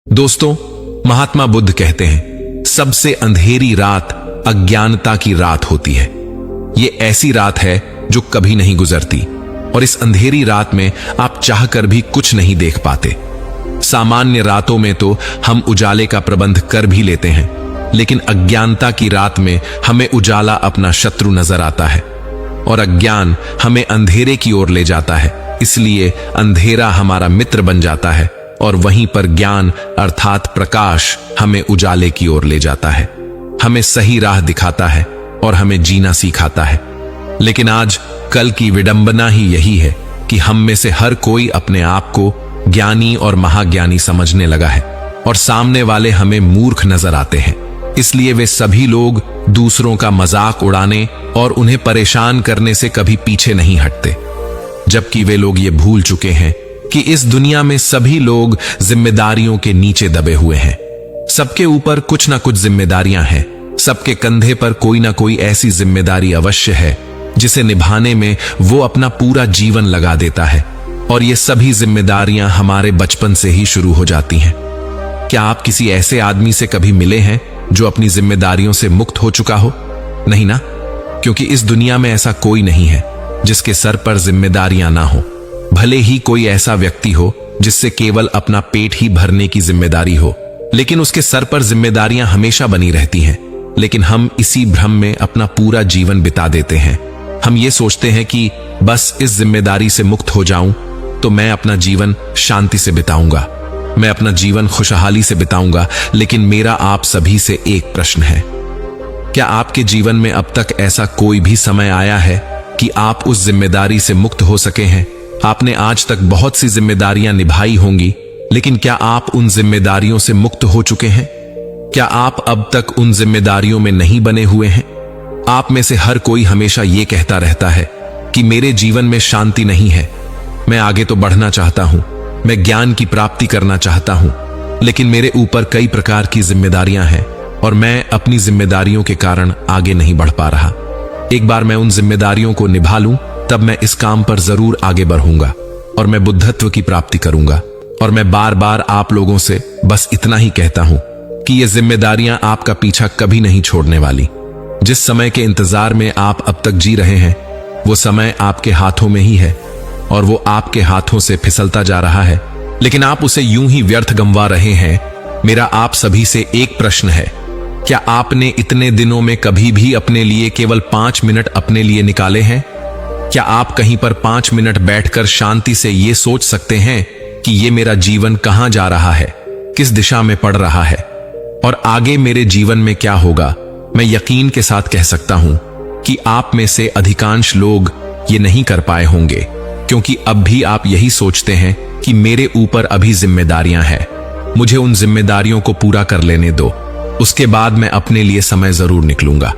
दोस्तों, महात्मा बुद्ध कहते हैं, सबसे अंधेरी रात अज्ञानता की रात होती है। ये ऐसी रात है जो कभी नहीं गुजरती और इस अंधेरी रात में आप चाहकर भी कुछ नहीं देख पाते। सामान्य रातों में तो हम उजाले का प्रबंध कर भी लेते हैं, लेकिन अज्ञानता की रात में हमें उजाला अपना शत्रु नजर आता है और अज्ञान हमें अंधेरे की ओर ले जाता है। इसलिए अंधेरा हमारा मित्र बन जाता है और वहीं पर ज्ञान अर्थात प्रकाश हमें उजाले की ओर ले जाता है, हमें सही राह दिखाता है और हमें जीना सिखाता है। लेकिन आज कल की विडंबना ही यही है कि हम में से हर कोई अपने आप को ज्ञानी और महाज्ञानी समझने लगा है और सामने वाले हमें मूर्ख नजर आते हैं। इसलिए वे सभी लोग दूसरों का मजाक उड़ाने और उन्हें परेशान करने से कभी पीछे नहीं हटते, जबकि वे लोग ये भूल चुके हैं कि इस दुनिया में सभी लोग जिम्मेदारियों के नीचे दबे हुए हैं। सबके ऊपर कुछ ना कुछ जिम्मेदारियां हैं, सबके कंधे पर कोई ना कोई ऐसी जिम्मेदारी अवश्य है जिसे निभाने में वो अपना पूरा जीवन लगा देता है। और ये सभी जिम्मेदारियां हमारे बचपन से ही शुरू हो जाती हैं। क्या आप किसी ऐसे आदमी से कभी मिले हैं जो अपनी जिम्मेदारियों से मुक्त हो चुका हो? नहीं ना, क्योंकि इस दुनिया में ऐसा कोई नहीं है जिसके सर पर जिम्मेदारियां ना हो। भले ही कोई ऐसा व्यक्ति हो जिससे केवल अपना पेट ही भरने की जिम्मेदारी हो, लेकिन उसके सर पर जिम्मेदारियां हमेशा बनी रहती हैं। लेकिन हम इसी भ्रम में अपना पूरा जीवन बिता देते हैं। हम ये सोचते हैं कि बस इस जिम्मेदारी से मुक्त हो जाऊं तो मैं अपना जीवन शांति से बिताऊंगा, मैं अपना जीवन खुशहाली से बिताऊंगा। लेकिन मेरा आप सभी से एक प्रश्न है, क्या आपके जीवन में अब तक ऐसा कोई भी समय आया है कि आप उस जिम्मेदारी से मुक्त हो सके हैं? आपने आज तक बहुत सी जिम्मेदारियां निभाई होंगी, लेकिन क्या आप उन जिम्मेदारियों से मुक्त हो चुके हैं? क्या आप अब तक उन जिम्मेदारियों में नहीं बने हुए हैं? आप में से हर कोई हमेशा ये कहता रहता है कि मेरे जीवन में शांति नहीं है, मैं आगे तो बढ़ना चाहता हूं, मैं ज्ञान की प्राप्ति करना चाहता हूं, लेकिन मेरे ऊपर कई प्रकार की जिम्मेदारियां हैं और मैं अपनी जिम्मेदारियों के कारण आगे नहीं बढ़ पा रहा। एक बार मैं उन जिम्मेदारियों को निभा लूं, तब मैं इस काम पर जरूर आगे बढ़ूंगा और मैं बुद्धत्व की प्राप्ति करूंगा। और मैं बार बार आप लोगों से बस इतना ही कहता हूं कि ये जिम्मेदारियां आपका पीछा कभी नहीं छोड़ने वाली। जिस समय के इंतजार में आप अब तक जी रहे हैं, वो समय आपके हाथों में ही है और वो आपके हाथों से फिसलता जा रहा है, लेकिन आप उसे यूं ही व्यर्थ गंवा रहे हैं। मेरा आप सभी से एक प्रश्न है, क्या आपने इतने दिनों में कभी भी अपने लिए केवल 5 मिनट अपने लिए निकाले हैं? क्या आप कहीं पर 5 मिनट बैठकर शांति से ये सोच सकते हैं कि ये मेरा जीवन कहां जा रहा है, किस दिशा में पड़ रहा है और आगे मेरे जीवन में क्या होगा? मैं यकीन के साथ कह सकता हूं कि आप में से अधिकांश लोग ये नहीं कर पाए होंगे, क्योंकि अब भी आप यही सोचते हैं कि मेरे ऊपर अभी जिम्मेदारियां हैं, मुझे उन जिम्मेदारियों को पूरा कर लेने दो, उसके बाद मैं अपने लिए समय जरूर निकलूंगा।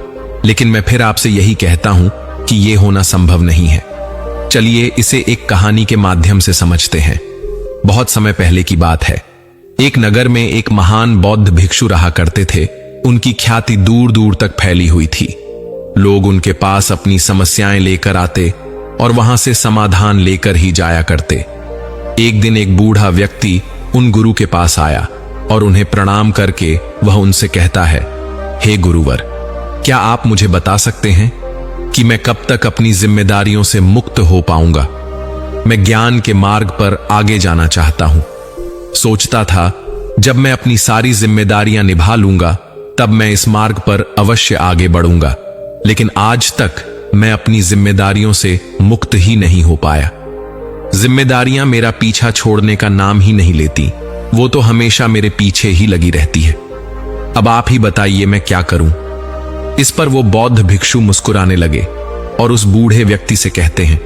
लेकिन मैं फिर आपसे यही कहता हूं कि यह होना संभव नहीं है। चलिए इसे एक कहानी के माध्यम से समझते हैं। बहुत समय पहले की बात है। एक नगर में एक महान बौद्ध भिक्षु रहा करते थे। उनकी ख्याति दूर दूर तक फैली हुई थी। लोग उनके पास अपनी समस्याएं लेकर आते और वहां से समाधान लेकर ही जाया करते। एक दिन एक बूढ़ा व्यक्ति उन गुरु के पास आया और उन्हें प्रणाम करके वह उनसे कहता है, हे गुरुवर, क्या आप मुझे बता सकते हैं कि मैं कब तक अपनी जिम्मेदारियों से मुक्त हो पाऊंगा? मैं ज्ञान के मार्ग पर आगे जाना चाहता हूं। सोचता था जब मैं अपनी सारी जिम्मेदारियां निभा लूंगा तब मैं इस मार्ग पर अवश्य आगे बढ़ूंगा, लेकिन आज तक मैं अपनी जिम्मेदारियों से मुक्त ही नहीं हो पाया। जिम्मेदारियां मेरा पीछा छोड़ने का नाम ही नहीं लेती, वो तो हमेशा मेरे पीछे ही लगी रहती है। अब आप ही बताइए मैं क्या करूं? इस पर वो बौद्ध भिक्षु मुस्कुराने लगे और उस बूढ़े व्यक्ति से कहते हैं,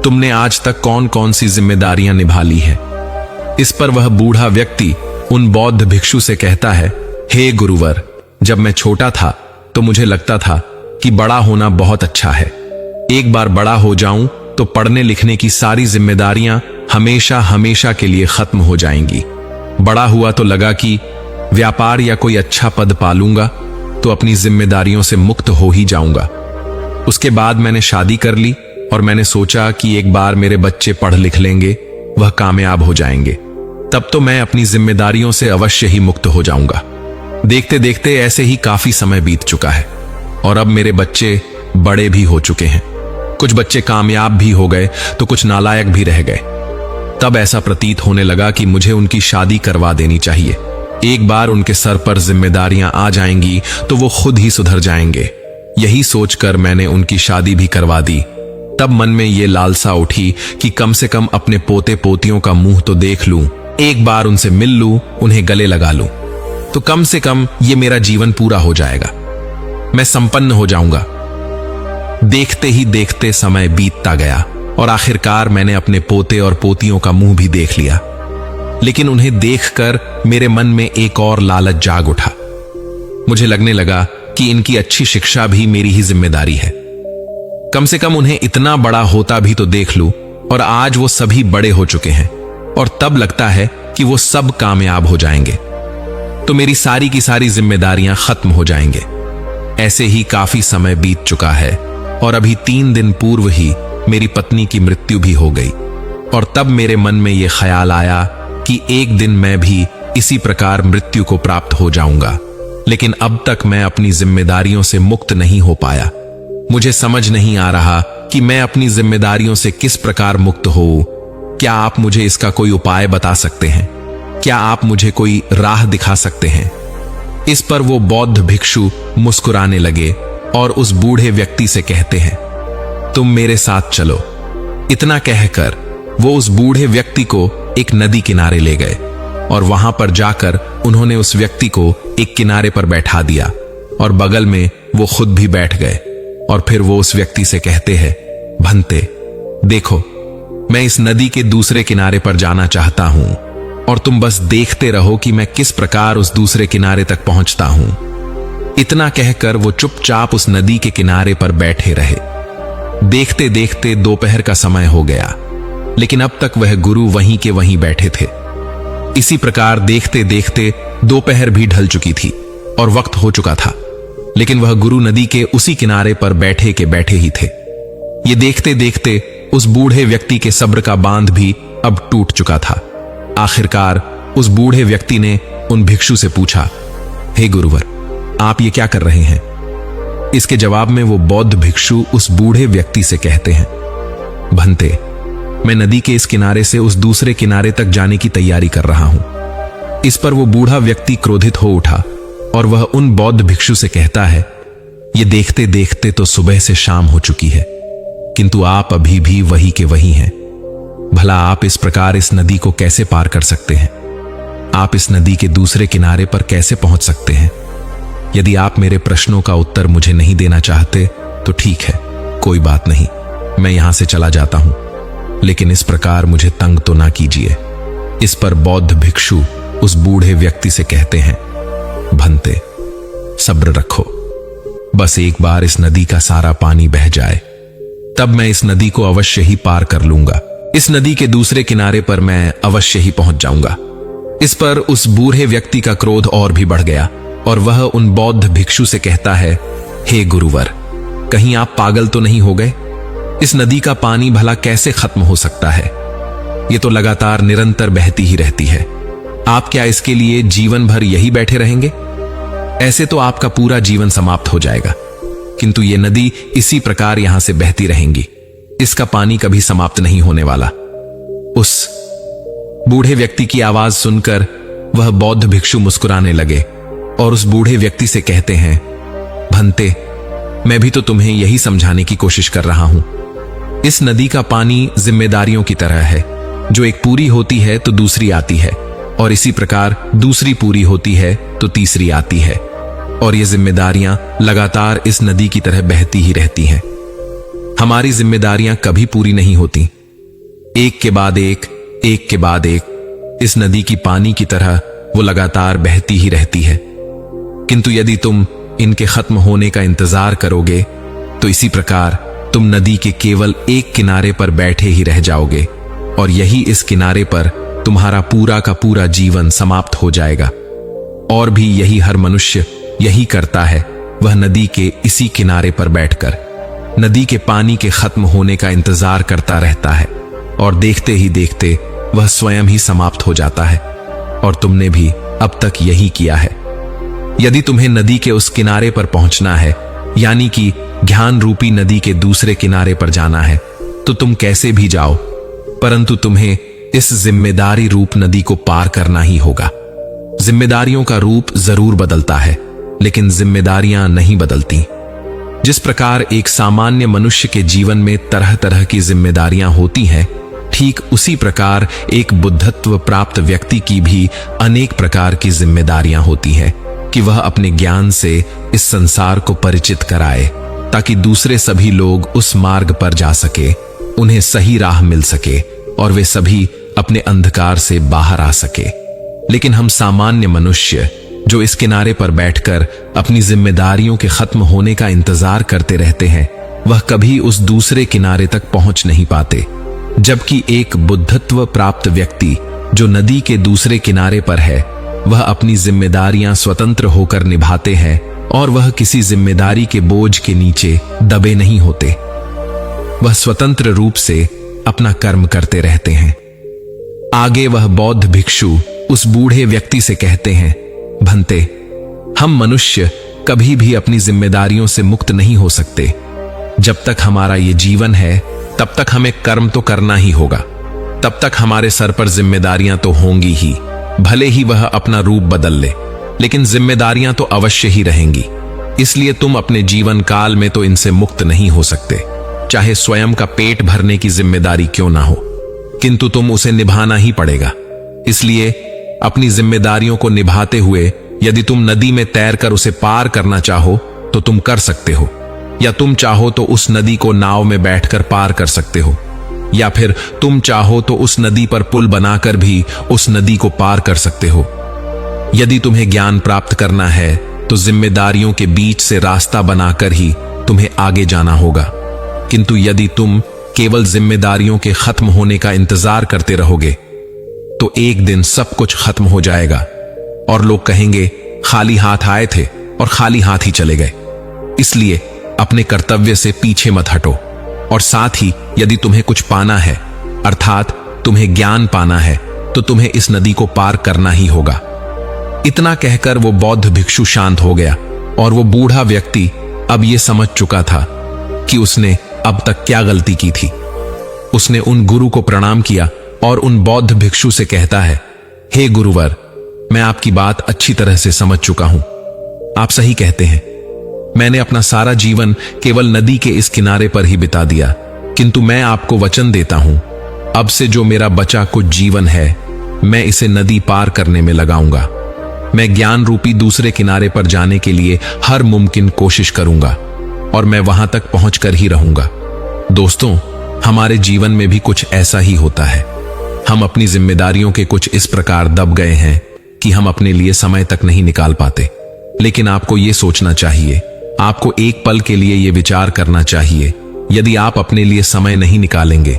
तुमने आज तक कौन कौन सी जिम्मेदारियां निभा ली है? इस पर वह बूढ़ा व्यक्ति उन बौद्ध भिक्षु से कहता है, हे गुरुवर, जब मैं छोटा था तो मुझे लगता था कि बड़ा होना बहुत अच्छा है। एक बार बड़ा हो जाऊं तो पढ़ने लिखने की सारी जिम्मेदारियां हमेशा हमेशा के लिए खत्म हो जाएंगी। बड़ा हुआ तो लगा कि व्यापार या कोई अच्छा पद पालूंगा तो अपनी जिम्मेदारियों से मुक्त हो ही जाऊंगा। उसके बाद मैंने शादी कर ली और मैंने सोचा कि एक बार मेरे बच्चे पढ़ लिख लेंगे, वह कामयाब हो जाएंगे। तब तो मैं अपनी जिम्मेदारियों से अवश्य ही मुक्त हो जाऊंगा। देखते देखते ऐसे ही काफी समय बीत चुका है और अब मेरे बच्चे बड़े भी हो चुके हैं। कुछ बच्चे कामयाब भी हो गए तो कुछ नालायक भी रह गए। तब ऐसा प्रतीत होने लगा कि मुझे उनकी शादी करवा देनी चाहिए। एक बार उनके सर पर जिम्मेदारियां आ जाएंगी तो वो खुद ही सुधर जाएंगे। यही सोचकर मैंने उनकी शादी भी करवा दी। तब मन में ये लालसा उठी कि कम से कम अपने पोते पोतियों का मुंह तो देख लूं, एक बार उनसे मिल लूं, उन्हें गले लगा लूं, तो कम से कम ये मेरा जीवन पूरा हो जाएगा, मैं संपन्न हो जाऊंगा। देखते ही देखते समय बीतता गया और आखिरकार मैंने अपने पोते और पोतियों का मुंह भी देख लिया। लेकिन उन्हें देखकर मेरे मन में एक और लालच जाग उठा। मुझे लगने लगा कि इनकी अच्छी शिक्षा भी मेरी ही जिम्मेदारी है। कम से कम उन्हें इतना बड़ा होता भी तो देख लूं। और आज वो सभी बड़े हो चुके हैं और तब लगता है कि वो सब कामयाब हो जाएंगे तो मेरी सारी की सारी जिम्मेदारियां खत्म हो जाएंगे। ऐसे ही काफी समय बीत चुका है और अभी 3 दिन पूर्व ही मेरी पत्नी की मृत्यु भी हो गई। और तब मेरे मन में यह ख्याल आया कि एक दिन मैं भी इसी प्रकार मृत्यु को प्राप्त हो जाऊंगा। लेकिन अब तक मैं अपनी जिम्मेदारियों से मुक्त नहीं हो पाया। मुझे समझ नहीं आ रहा कि मैं अपनी जिम्मेदारियों से किस प्रकार मुक्त हूं। क्या आप मुझे इसका कोई उपाय बता सकते हैं? क्या आप मुझे कोई राह दिखा सकते हैं? इस पर वो बौद्ध भिक्षु मुस्कुराने लगे और उस बूढ़े व्यक्ति से कहते हैं, तुम मेरे साथ चलो। इतना कहकर वो उस बूढ़े व्यक्ति को एक नदी किनारे ले गए और वहां पर जाकर उन्होंने उस व्यक्ति को एक किनारे पर बैठा दिया और बगल में वो खुद भी बैठ गए। और फिर वो उस व्यक्ति से कहते हैं, भंते देखो, मैं इस नदी के दूसरे किनारे पर जाना चाहता हूं और तुम बस देखते रहो कि मैं किस प्रकार उस दूसरे किनारे तक पहुंचता हूं। इतना कहकर वो चुपचाप उस नदी के किनारे पर बैठे रहे। देखते देखते दोपहर का समय हो गया, लेकिन अब तक वह गुरु वहीं के वहीं बैठे थे। इसी प्रकार देखते देखते दोपहर भी ढल चुकी थी और वक्त हो चुका था, लेकिन वह गुरु नदी के उसी किनारे पर बैठे के बैठे ही थे। ये देखते देखते उस बूढ़े व्यक्ति के सब्र का बांध भी अब टूट चुका था। आखिरकार उस बूढ़े व्यक्ति ने उन भिक्षु से पूछा, हे गुरुवर, आप ये क्या कर रहे हैं? इसके जवाब में वो बौद्ध भिक्षु उस बूढ़े व्यक्ति से कहते हैं, भंते, मैं नदी के इस किनारे से उस दूसरे किनारे तक जाने की तैयारी कर रहा हूं। इस पर वो बूढ़ा व्यक्ति क्रोधित हो उठा और वह उन बौद्ध भिक्षु से कहता है, ये देखते देखते तो सुबह से शाम हो चुकी है, किंतु आप अभी भी वही के वही हैं। भला आप इस प्रकार इस नदी को कैसे पार कर सकते हैं? आप इस नदी के दूसरे किनारे पर कैसे पहुंच सकते हैं? यदि आप मेरे प्रश्नों का उत्तर मुझे नहीं देना चाहते तो ठीक है, कोई बात नहीं, मैं यहां से चला जाता हूं, लेकिन इस प्रकार मुझे तंग तो ना कीजिए। इस पर बौद्ध भिक्षु उस बूढ़े व्यक्ति से कहते हैं, भंते, सब्र रखो, बस एक बार इस नदी का सारा पानी बह जाए, तब मैं इस नदी को अवश्य ही पार कर लूंगा। इस नदी के दूसरे किनारे पर मैं अवश्य ही पहुंच जाऊंगा। इस पर उस बूढ़े व्यक्ति का क्रोध और भी बढ़ गया और वह उन बौद्ध भिक्षु से कहता है, हे गुरुवर, कहीं आप पागल तो नहीं हो गए? इस नदी का पानी भला कैसे खत्म हो सकता है? ये तो लगातार निरंतर बहती ही रहती है। आप क्या इसके लिए जीवन भर यही बैठे रहेंगे? ऐसे तो आपका पूरा जीवन समाप्त हो जाएगा, किंतु ये नदी इसी प्रकार यहां से बहती रहेंगी, इसका पानी कभी समाप्त नहीं होने वाला। उस बूढ़े व्यक्ति की आवाज सुनकर वह बौद्ध भिक्षु मुस्कुराने लगे और उस बूढ़े व्यक्ति से कहते हैं, भंते, मैं भी तो तुम्हें यही समझाने की कोशिश कर रहा हूं। इस नदी का पानी जिम्मेदारियों की तरह है, जो एक पूरी होती है तो दूसरी आती है, और इसी प्रकार दूसरी पूरी होती है तो तीसरी आती है, और ये जिम्मेदारियां लगातार इस नदी की तरह बहती ही रहती हैं। हमारी जिम्मेदारियां कभी पूरी नहीं होती, एक के बाद एक के बाद एक इस नदी की पानी की तरह वो लगातार बहती ही रहती है। किंतु यदि तुम इनके खत्म होने का इंतजार करोगे तो इसी प्रकार तुम नदी के केवल एक किनारे पर बैठे ही रह जाओगे, और यही इस किनारे पर तुम्हारा पूरा का पूरा जीवन समाप्त हो जाएगा। और भी यही हर मनुष्य यही करता है, वह नदी के इसी किनारे पर बैठकर नदी के पानी के खत्म होने का इंतजार करता रहता है, और देखते ही देखते वह स्वयं ही समाप्त हो जाता है, और तुमने भी अब तक यही किया है। यदि तुम्हें नदी के उस किनारे पर पहुंचना है, यानी कि ज्ञान रूपी नदी के दूसरे किनारे पर जाना है, तो तुम कैसे भी जाओ, परंतु तुम्हें इस जिम्मेदारी रूप नदी को पार करना ही होगा। जिम्मेदारियों का रूप जरूर बदलता है, लेकिन जिम्मेदारियां नहीं बदलती। जिस प्रकार एक सामान्य मनुष्य के जीवन में तरह तरह की जिम्मेदारियां होती हैं, ठीक उसी प्रकार एक बुद्धत्व प्राप्त व्यक्ति की भी अनेक प्रकार की जिम्मेदारियां होती हैं कि वह अपने ज्ञान से इस संसार को परिचित कराए, ताकि दूसरे सभी लोग उस मार्ग पर जा सके, उन्हें सही राह मिल सके और वे सभी अपने अंधकार से बाहर आ सके। लेकिन हम सामान्य मनुष्य जो इस किनारे पर बैठकर अपनी जिम्मेदारियों के खत्म होने का इंतजार करते रहते हैं, वह कभी उस दूसरे किनारे तक पहुंच नहीं पाते। जबकि एक बुद्धत्व प्राप्त व्यक्ति जो नदी के दूसरे किनारे पर है, वह अपनी जिम्मेदारियां स्वतंत्र होकर निभाते हैं और वह किसी जिम्मेदारी के बोझ के नीचे दबे नहीं होते। वह स्वतंत्र रूप से अपना कर्म करते रहते हैं। आगे वह बौद्ध भिक्षु उस बूढ़े व्यक्ति से कहते हैं, भंते, हम मनुष्य कभी भी अपनी जिम्मेदारियों से मुक्त नहीं हो सकते। जब तक हमारा ये जीवन है, तब तक हमें कर्म तो करना ही होगा। तब तक हमारे सर पर जिम्मेदारियां तो होंगी ही, भले ही वह अपना रूप बदल ले, लेकिन जिम्मेदारियां तो अवश्य ही रहेंगी। इसलिए तुम अपने जीवन काल में तो इनसे मुक्त नहीं हो सकते, चाहे स्वयं का पेट भरने की जिम्मेदारी क्यों ना हो, किंतु तुम उसे निभाना ही पड़ेगा। इसलिए अपनी जिम्मेदारियों को निभाते हुए यदि तुम नदी में तैरकर उसे पार करना चाहो तो तुम कर सकते हो, या तुम चाहो तो उस नदी को नाव में बैठकर पार कर सकते हो, या फिर तुम चाहो तो उस नदी पर पुल बनाकर भी उस नदी को पार कर सकते हो। यदि तुम्हें ज्ञान प्राप्त करना है तो जिम्मेदारियों के बीच से रास्ता बनाकर ही तुम्हें आगे जाना होगा। किंतु यदि तुम केवल जिम्मेदारियों के खत्म होने का इंतजार करते रहोगे तो एक दिन सब कुछ खत्म हो जाएगा और लोग कहेंगे खाली हाथ आए थे और खाली हाथ ही चले गए। इसलिए अपने कर्तव्य से पीछे मत हटो, और साथ ही यदि तुम्हें कुछ पाना है, अर्थात तुम्हें ज्ञान पाना है, तो तुम्हें इस नदी को पार करना ही होगा। इतना कहकर वो बौद्ध भिक्षु शांत हो गया, और वो बूढ़ा व्यक्ति अब ये समझ चुका था कि उसने अब तक क्या गलती की थी। उसने उन गुरु को प्रणाम किया और उन बौद्ध भिक्षु से कहता है, हे गुरुवर, मैं आपकी बात अच्छी तरह से समझ चुका हूं। आप सही कहते हैं, मैंने अपना सारा जीवन केवल नदी के इस किनारे पर ही बिता दिया, किंतु मैं आपको वचन देता हूं, अब से जो मेरा बचा कुछ जीवन है, मैं इसे नदी पार करने में लगाऊंगा। मैं ज्ञान रूपी दूसरे किनारे पर जाने के लिए हर मुमकिन कोशिश करूंगा, और मैं वहां तक पहुंचकर ही रहूंगा। दोस्तों, हमारे जीवन में भी कुछ ऐसा ही होता है। हम अपनी जिम्मेदारियों के कुछ इस प्रकार दब गए हैं कि हम अपने लिए समय तक नहीं निकाल पाते। लेकिन आपको यह सोचना चाहिए, आपको एक पल के लिए यह विचार करना चाहिए, यदि आप अपने लिए समय नहीं निकालेंगे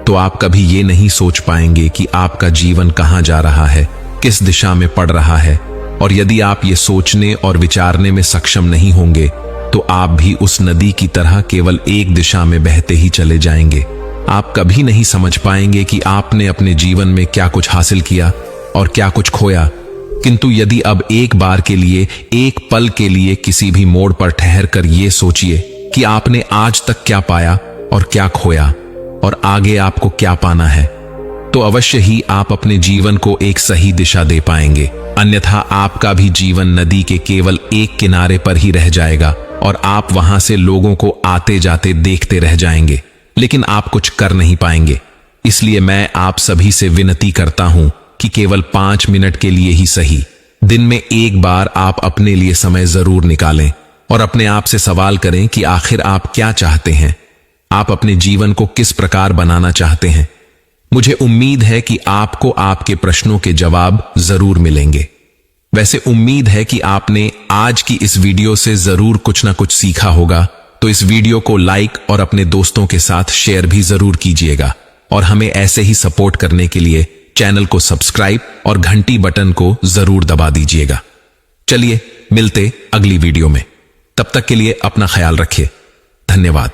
तो आप कभी ये नहीं सोच पाएंगे कि आपका जीवन कहां जा रहा है, किस दिशा में पड़ रहा है। और यदि आप ये सोचने और विचारने में सक्षम नहीं होंगे तो आप भी उस नदी की तरह केवल एक दिशा में बहते ही चले जाएंगे। आप कभी नहीं समझ पाएंगे कि आपने अपने जीवन में क्या कुछ हासिल किया और क्या कुछ खोया। किंतु यदि अब एक बार के लिए, एक पल के लिए किसी भी मोड़ पर ठहर कर ये सोचिए कि आपने आज तक क्या पाया और क्या खोया और आगे आपको क्या पाना है, तो अवश्य ही आप अपने जीवन को एक सही दिशा दे पाएंगे। अन्यथा आपका भी जीवन नदी के केवल एक किनारे पर ही रह जाएगा और आप वहां से लोगों को आते जाते देखते रह जाएंगे, लेकिन आप कुछ कर नहीं पाएंगे। इसलिए मैं आप सभी से विनती करता हूं कि केवल 5 मिनट के लिए ही सही, दिन में एक बार आप अपने लिए समय जरूर निकालें और अपने आप से सवाल करें कि आखिर आप क्या चाहते हैं, आप अपने जीवन को किस प्रकार बनाना चाहते हैं। मुझे उम्मीद है कि आपको आपके प्रश्नों के जवाब जरूर मिलेंगे। वैसे उम्मीद है कि आपने आज की इस वीडियो से जरूर कुछ ना कुछ सीखा होगा, तो इस वीडियो को लाइक और अपने दोस्तों के साथ शेयर भी जरूर कीजिएगा, और हमें ऐसे ही सपोर्ट करने के लिए चैनल को सब्सक्राइब और घंटी बटन को जरूर दबा दीजिएगा। चलिए मिलते अगली वीडियो में, तब तक के लिए अपना ख्याल रखिए। धन्यवाद।